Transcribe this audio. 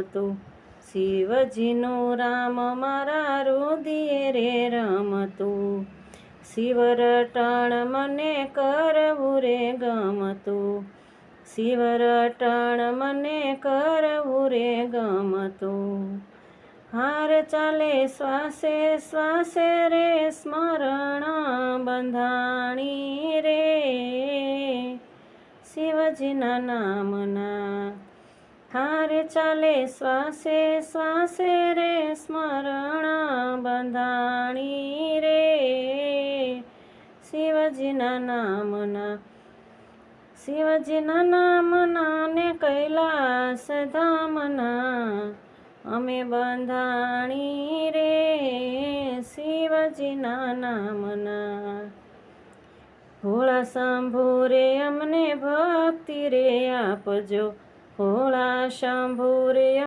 રમતું, શિવજીનું રામ મારા રુદિયે રે રમતું, શિવ રટણ મને કરવું રે ગમતું, શિવ રટણ મને કરવું રે ગમતું. હાર ચાલે શ્વાસે શ્વાસે રે સ્મરણ બંધાણી રે, શિવજીના નામના. હાર ચાલે શ્વાસે શ્વાસે રે સ્મરણ બંધાણી રે, શિવજીના નામના. શિવજીના નામના ને કૈલાસ ધામના અમે બંધાણી રે, શિવજીના નામના. ભોળા શંભુ રે અમને ભક્તિ રે આપજો, ભોળા શંભુ રે